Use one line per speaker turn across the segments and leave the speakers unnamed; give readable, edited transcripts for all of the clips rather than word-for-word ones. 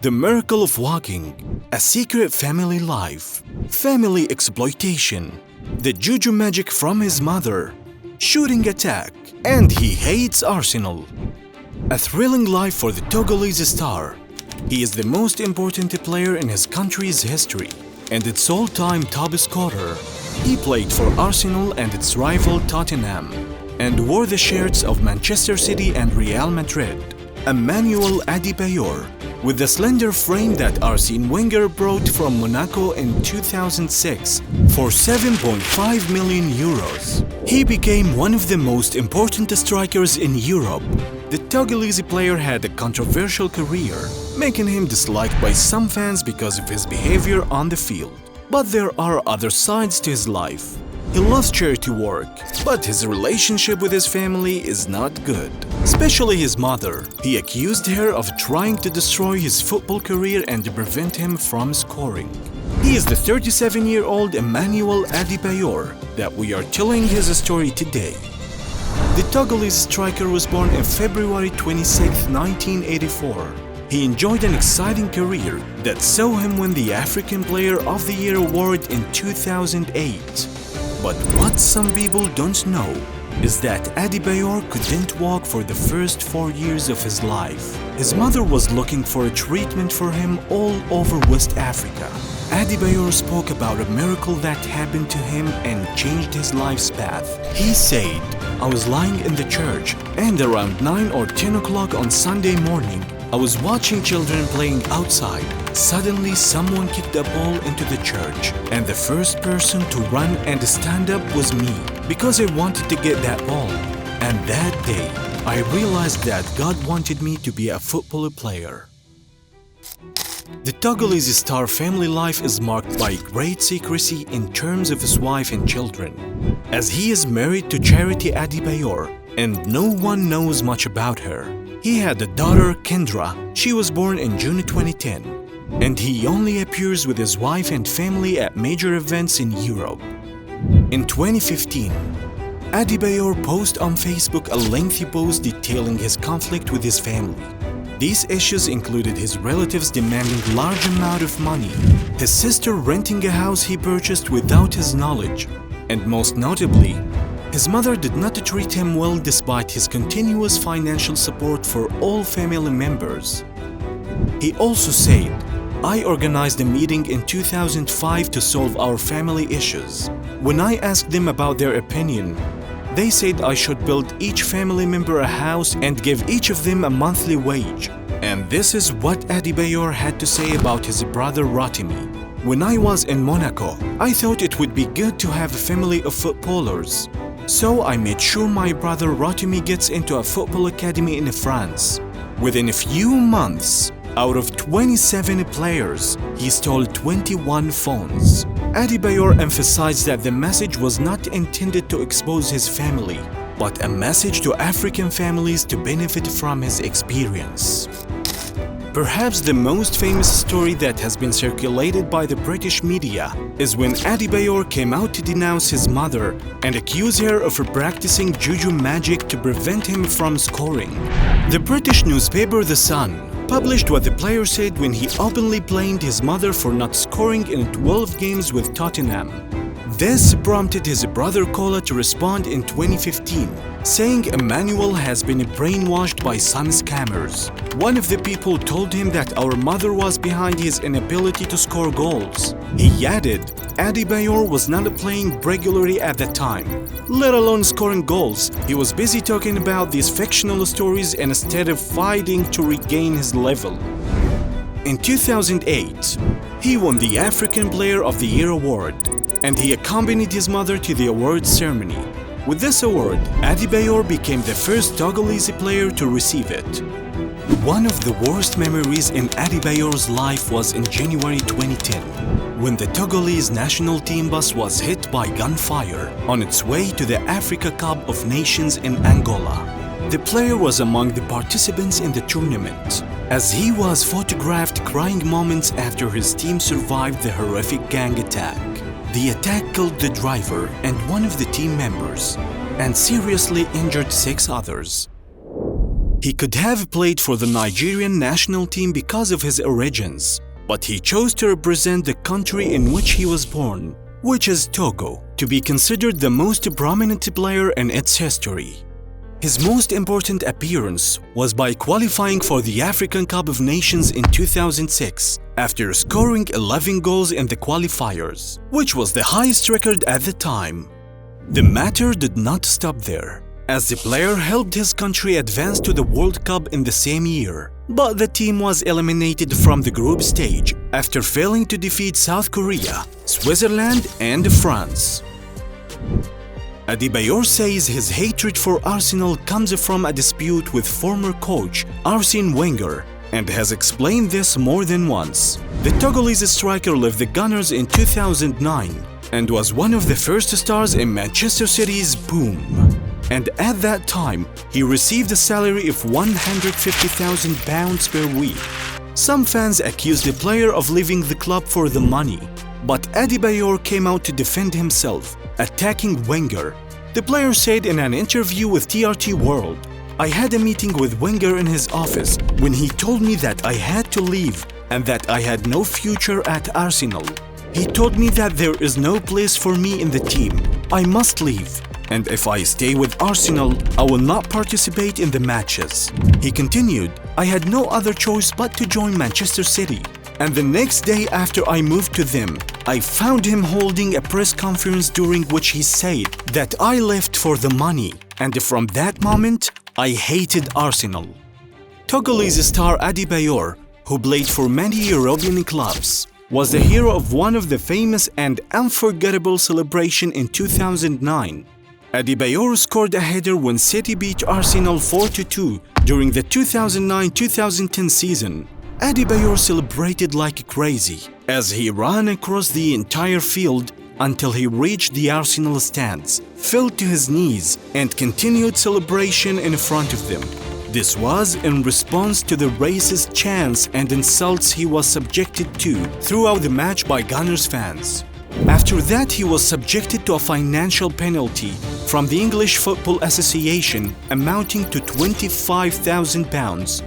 The miracle of walking, a secret family life, family exploitation, the juju magic from his mother, shooting attack, and he hates Arsenal. A thrilling life for the Togolese star. He is the most important player in his country's history and its all-time top scorer. He played for Arsenal and its rival Tottenham and wore the shirts of Manchester City and Real Madrid. Emmanuel Adebayor, with the slender frame that Arsene Wenger brought from Monaco in 2006 for 7.5 million euros. He became one of the most important strikers in Europe. The Togolese player had a controversial career, making him disliked by some fans because of his behavior on the field. But there are other sides to his life. He loves charity work, but his relationship with his family is not good, especially his mother. He accused her of trying to destroy his football career and prevent him from scoring. He is the 37-year-old Emmanuel Adebayor that we are telling his story today. The Togolese striker was born on February 26, 1984. He enjoyed an exciting career that saw him win the African Player of the Year award in 2008. But what some people don't know is that Adebayor couldn't walk for the first 4 years of his life. His mother was looking for a treatment for him all over West Africa. Adebayor spoke about a miracle that happened to him and changed his life's path. He said, "I was lying in the church and around 9 or 10 o'clock on Sunday morning, I was watching children playing outside. Suddenly, someone kicked a ball into the church, and the first person to run and stand up was me, because I wanted to get that ball. And that day, I realized that God wanted me to be a football player." The Togolese star family life is marked by great secrecy in terms of his wife and children, as he is married to Charity Adebayor, and no one knows much about her. He had a daughter, Kendra. She was born in June 2010, and he only appears with his wife and family at major events in Europe. In 2015, Adebayor posted on Facebook a lengthy post detailing his conflict with his family. These issues included his relatives demanding large amount of money, his sister renting a house he purchased without his knowledge, and most notably, his mother did not treat him well despite his continuous financial support for all family members. He also said, "I organized a meeting in 2005 to solve our family issues. When I asked them about their opinion, they said I should build each family member a house and give each of them a monthly wage." And this is what Adebayor had to say about his brother Rotimi. "When I was in Monaco, I thought it would be good to have a family of footballers. So I made sure my brother Rotimi gets into a football academy in France. Within a few months, out of 27 players, he stole 21 phones." Adebayor emphasized that the message was not intended to expose his family, but a message to African families to benefit from his experience. Perhaps the most famous story that has been circulated by the British media is when Adebayor came out to denounce his mother and accuse her of practicing juju magic to prevent him from scoring. The British newspaper The Sun published what the player said when he openly blamed his mother for not scoring in 12 games with Tottenham. This prompted his brother Kola to respond in 2015, saying Emmanuel has been brainwashed by some scammers. One of the people told him that our mother was behind his inability to score goals. He added, Adebayor was not playing regularly at the time, let alone scoring goals. He was busy talking about these fictional stories instead of fighting to regain his level. In 2008, he won the African Player of the Year award, and he accompanied his mother to the awards ceremony. With this award, Adebayor became the first Togolese player to receive it. One of the worst memories in Adebayor's life was in January 2010, when the Togolese national team bus was hit by gunfire on its way to the Africa Cup of Nations in Angola. The player was among the participants in the tournament, as he was photographed crying moments after his team survived the horrific gang attack. The attack killed the driver and one of the team members, and seriously injured 6 others. He could have played for the Nigerian national team because of his origins, but he chose to represent the country in which he was born, which is Togo, to be considered the most prominent player in its history. His most important appearance was by qualifying for the African Cup of Nations in 2006 after scoring 11 goals in the qualifiers, which was the highest record at the time. The matter did not stop there, as the player helped his country advance to the World Cup in the same year, but the team was eliminated from the group stage after failing to defeat South Korea, Switzerland, and France. Adebayor says his hatred for Arsenal comes from a dispute with former coach Arsene Wenger and has explained this more than once. The Togolese striker left the Gunners in 2009 and was one of the first stars in Manchester City's boom. And at that time, he received a salary of £150,000 per week. Some fans accused the player of leaving the club for the money, but Adebayor came out to defend himself, attacking Wenger. The player said in an interview with TRT World, "I had a meeting with Wenger in his office when he told me that I had to leave and that I had no future at Arsenal. He told me that there is no place for me in the team. I must leave. And if I stay with Arsenal, I will not participate in the matches." He continued, "I had no other choice but to join Manchester City. And the next day after I moved to them, I found him holding a press conference during which he said that I left for the money. And from that moment, I hated Arsenal." Togolese star Adebayor, who played for many European clubs, was the hero of one of the famous and unforgettable celebration in 2009. Adebayor scored a header when City beat Arsenal 4-2 during the 2009-2010 season. Adebayor celebrated like crazy as he ran across the entire field until he reached the Arsenal stands, fell to his knees, and continued celebration in front of them. This was in response to the racist chants and insults he was subjected to throughout the match by Gunners fans. After that, he was subjected to a financial penalty from the English Football Association amounting to £25,000.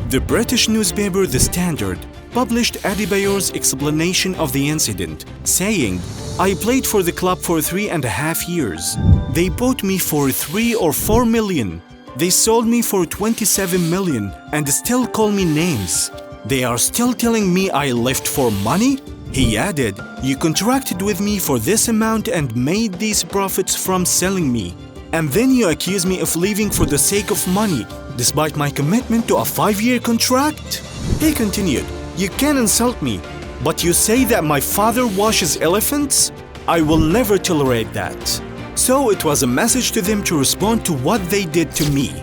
The British newspaper The Standard published Adebayor's explanation of the incident, saying, "I played for the club for 3.5 years. They bought me for 3 or 4 million. They sold me for 27 million and still call me names. They are still telling me I left for money?" He added, "You contracted with me for this amount and made these profits from selling me. And then you accuse me of leaving for the sake of money, despite my commitment to a 5-year contract?" He continued, "You can insult me, but you say that my father washes elephants? I will never tolerate that." So it was a message to them to respond to what they did to me.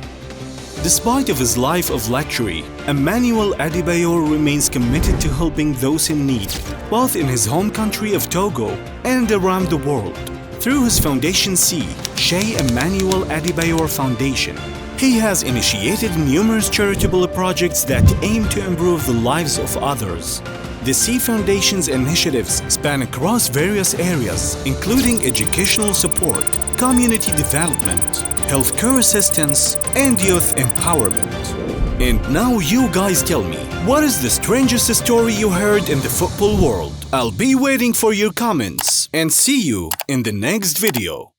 Despite of his life of luxury, Emmanuel Adebayor remains committed to helping those in need, both in his home country of Togo and around the world. Through his foundation Sheikh Emmanuel Adebayor Foundation, he has initiated numerous charitable projects that aim to improve the lives of others. The C Foundation's initiatives span across various areas, including educational support, community development, healthcare assistance, and youth empowerment. And now you guys tell me, what is the strangest story you heard in the football world? I'll be waiting for your comments and see you in the next video.